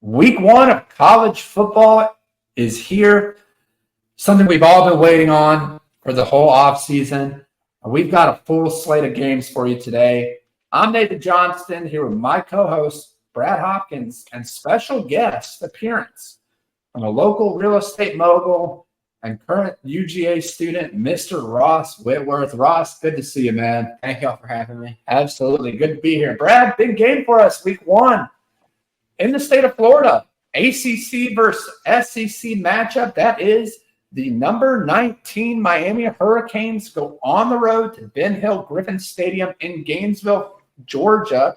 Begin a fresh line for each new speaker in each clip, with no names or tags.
Week 1 of college football is here, something we've all been waiting on for the whole offseason. We've got a full slate of games for you today. I'm Nathan Johnston here with my co-host, Brad Hopkins, and special guest appearance from a local real estate mogul and current UGA student, Mr. Ross Whitworth. Ross, good to see you, man.
Thank y'all for having me.
Absolutely. Good to be here. Brad, big game for us, week 1. In the state of Florida, ACC versus SEC matchup. That is the number 19 Miami Hurricanes go on the road to Ben Hill Griffin Stadium in Gainesville, Georgia,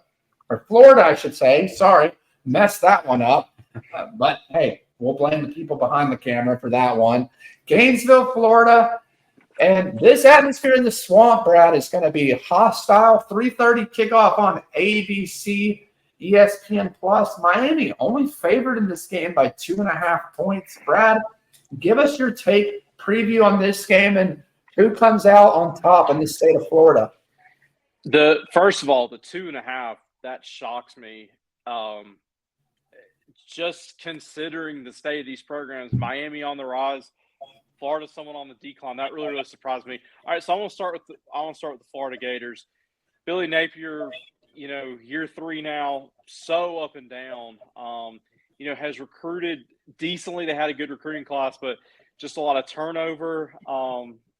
or Florida, I should say. Sorry, messed that one up. But hey, we'll blame the people behind the camera for that one. Gainesville, Florida. And this atmosphere in the swamp, Brad, is going to be hostile. 3:30 kickoff on ABC. ESPN Plus. Miami only favored in this game by 2.5 points. Brad, give us your take, preview on this game, and who comes out on top in the state of Florida.
First of all, the 2.5, that shocks me. Just considering the state of these programs, Miami on the rise, Florida someone on the decline. That really surprised me. All right, so I want to start with the Florida Gators. Billy Napier, year 3 now, so up and down, has recruited decently. They had a good recruiting class, but just a lot of turnover.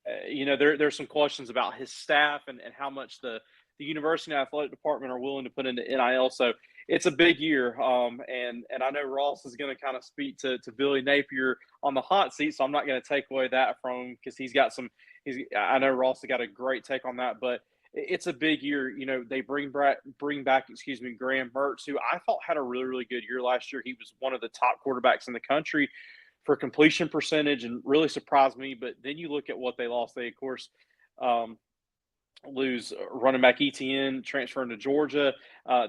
There's some questions about his staff and how much the university and athletic department are willing to put into NIL. So it's a big year. And I know Ross is going to kind of speak to Billy Napier on the hot seat, so I'm not going to take away that from him because I know Ross has got a great take on that, but it's a big year. They bring back, Graham Mertz, who I thought had a really, really good year last year. He was one of the top quarterbacks in the country for completion percentage and really surprised me. But then you look at what they lost. They, of course, lose running back ETN, transferring to Georgia.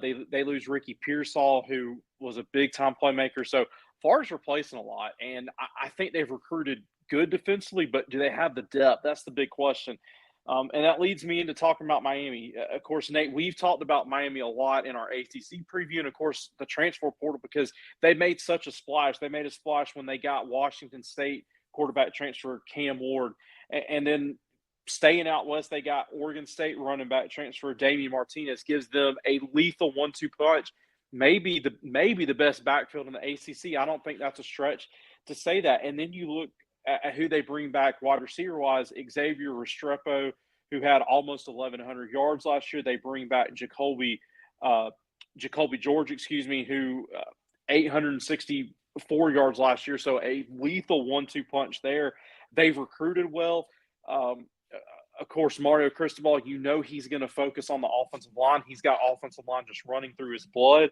They lose Ricky Pearsall, who was a big-time playmaker. So Florida's replacing a lot, and I think they've recruited good defensively, but do they have the depth? That's the big question. And that leads me into talking about Miami. Of course, Nate, we've talked about Miami a lot in our ACC preview, and of course, the transfer portal, because they made such a splash. They made a splash when they got Washington State quarterback transfer Cam Ward, and then staying out west, they got Oregon State running back transfer Damien Martinez. Gives them a lethal 1-2 punch. Maybe the best backfield in the ACC. I don't think that's a stretch to say that. And then you look at who they bring back wide receiver-wise, Xavier Restrepo, who had almost 1,100 yards last year. They bring back Jacoby George, who 864 yards last year. So a lethal 1-2 punch there. They've recruited well. Of course, Mario Cristobal, he's going to focus on the offensive line. He's got offensive line just running through his blood.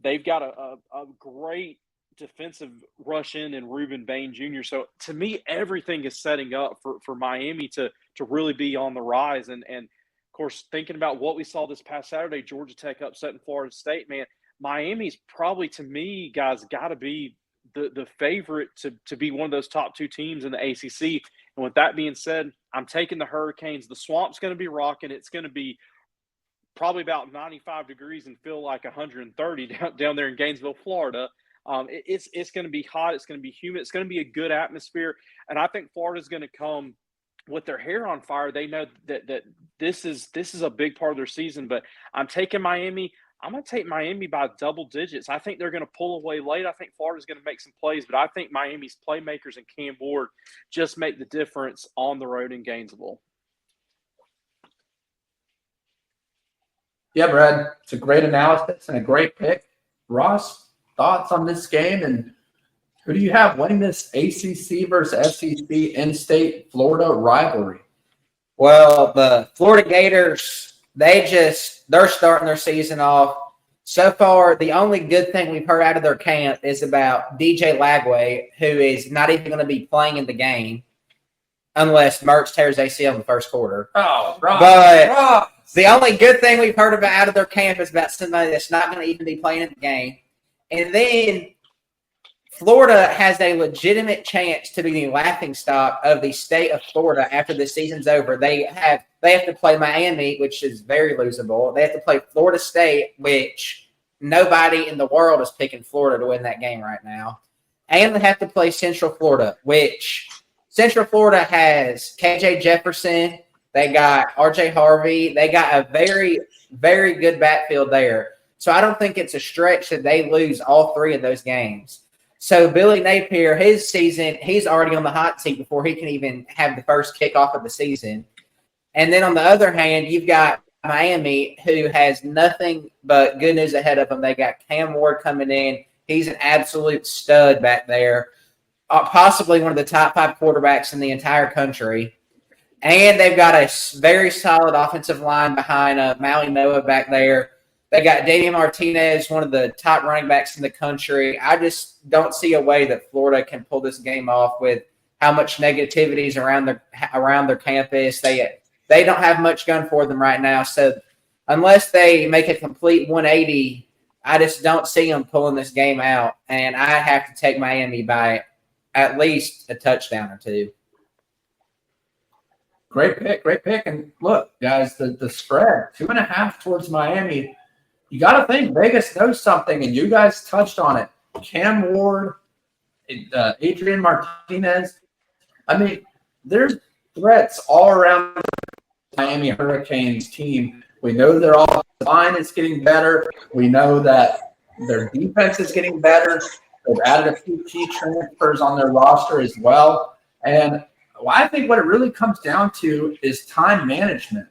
They've got a great defensive rush in Reuben Bain Jr. So to me, everything is setting up for Miami to really be on the rise. And of course, thinking about what we saw this past Saturday, Georgia Tech upsetting Florida State, man, Miami's probably, to me, guys, got to be the favorite to be one of those top 2 teams in the ACC. And with that being said, I'm taking the Hurricanes. The swamp's going to be rocking. It's going to be probably about 95 degrees and feel like 130 down there in Gainesville, Florida. It's going to be hot. It's going to be humid. It's going to be a good atmosphere. And I think Florida's going to come with their hair on fire. They know that this is a big part of their season. But I'm taking Miami. I'm going to take Miami by double digits. I think they're going to pull away late. I think Florida's going to make some plays. But I think Miami's playmakers and Cam Ward just make the difference on the road in Gainesville.
Yeah, Brad, it's a great analysis and a great pick. Ross, thoughts on this game, and who do you have winning this ACC versus SEC in-state Florida rivalry?
Well, the Florida Gators, they're starting their season off. So far, the only good thing we've heard out of their camp is about DJ Lagway, who is not even going to be playing in the game unless Mertz tears ACL in the first quarter.
Oh, Ross.
But the only good thing we've heard about out of their camp is about somebody that's not going to even be playing in the game. And then Florida has a legitimate chance to be the laughingstock of the state of Florida after the season's over. They have to play Miami, which is very losable. They have to play Florida State, which nobody in the world is picking Florida to win that game right now. And they have to play Central Florida, which Central Florida has KJ Jefferson. They got RJ Harvey. They got a very, very good backfield there. So I don't think it's a stretch that they lose all three of those games. So Billy Napier, his season, he's already on the hot seat before he can even have the first kickoff of the season. And then on the other hand, you've got Miami, who has nothing but good news ahead of them. They got Cam Ward coming in. He's an absolute stud back there, possibly one of the top 5 quarterbacks in the entire country. And they've got a very solid offensive line behind Maui Noah back there. They got Damien Martinez, one of the top running backs in the country. I just don't see a way that Florida can pull this game off with how much negativity is around their campus. They don't have much going for them right now. So unless they make a complete 180, I just don't see them pulling this game out. And I have to take Miami by at least a touchdown or 2.
Great pick. And look, guys, the spread, 2.5 towards Miami. You got to think Vegas knows something, and you guys touched on it. Cam Ward, Adrian Martinez. I mean, there's threats all around the Miami Hurricanes team. We know their offensive line is getting better. We know that their defense is getting better. They've added a few key transfers on their roster as well. And I think what it really comes down to is time management.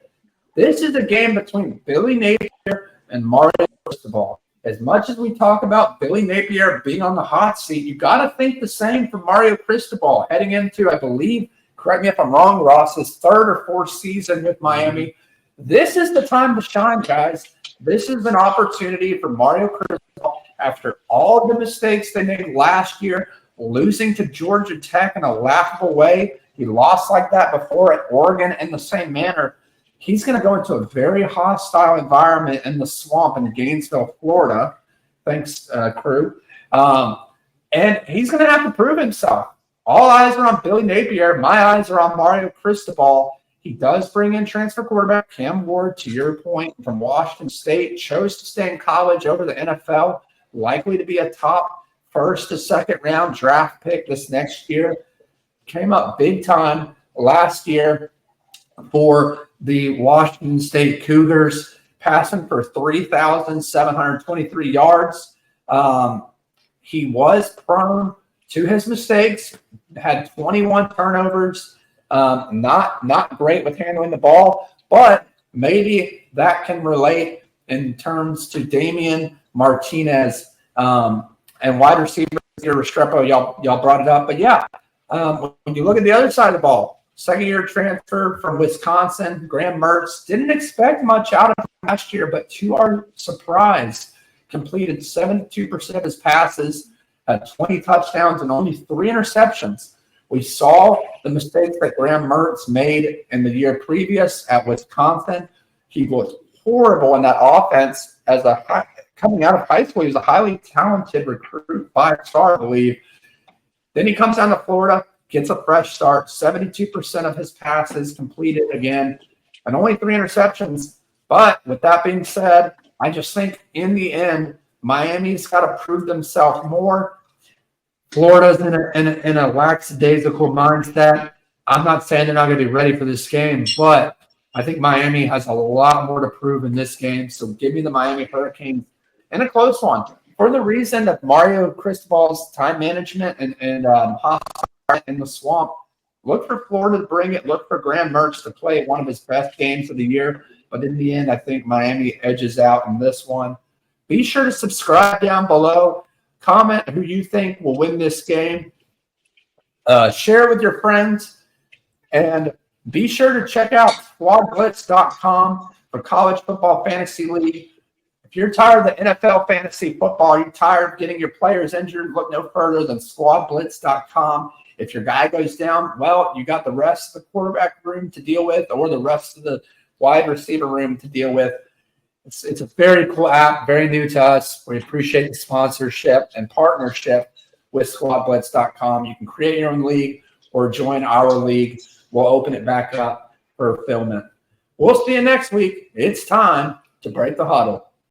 This is a game between Billy Napier and Mario Cristobal. As much as we talk about Billy Napier being on the hot seat, you got to think the same for Mario Cristobal heading into, I believe, correct me if I'm wrong, Ross, his 3rd or 4th season with Miami. This is the time to shine, guys. This is an opportunity for Mario Cristobal after all the mistakes they made last year, losing to Georgia Tech in a laughable way. He lost like that before at Oregon in the same manner. He's going to go into a very hostile environment in the swamp in Gainesville, Florida. Thanks, crew. And he's going to have to prove himself. All eyes are on Billy Napier. My eyes are on Mario Cristobal. He does bring in transfer quarterback Cam Ward, to your point, from Washington State. Chose to stay in college over the NFL. Likely to be a top 1st to 2nd round draft pick this next year. Came up big time last year for the Washington State Cougars, passing for 3,723 yards. He was prone to his mistakes, had 21 turnovers, not great with handling the ball, but maybe that can relate in terms to Damien Martinez and wide receiver Restrepo. Y'all brought it up, but yeah, when you look at the other side of the ball, 2nd-year transfer from Wisconsin, Graham Mertz. Didn't expect much out of him last year, but to our surprise, completed 72% of his passes, had 20 touchdowns, and only 3 interceptions. We saw the mistakes that Graham Mertz made in the year previous at Wisconsin. He was horrible in that offense coming out of high school. He was a highly talented recruit, 5-star, I believe. Then he comes down to Florida, gets a fresh start, 72% of his passes completed again, and only 3 interceptions. But with that being said, I just think in the end, Miami's got to prove themselves more. Florida's in a lackadaisical mindset. I'm not saying they're not going to be ready for this game, but I think Miami has a lot more to prove in this game. So give me the Miami Hurricanes in a close one. For the reason that Mario Cristobal's time management and in the swamp, look for Florida to bring it. Look for Graham Mertz to play one of his best games of the year. But in the end, I think Miami edges out in this one. Be sure to subscribe down below. Comment who you think will win this game. Share with your friends. And be sure to check out squadblitz.com for college football fantasy league. If you're tired of the NFL fantasy football, you're tired of getting your players injured, look no further than squadblitz.com. If your guy goes down, well, you got the rest of the quarterback room to deal with or the rest of the wide receiver room to deal with. It's a very cool app, very new to us. We appreciate the sponsorship and partnership with squadblitz.com. You can create your own league or join our league. We'll open it back up for fulfillment. We'll see you next week. It's time to break the huddle.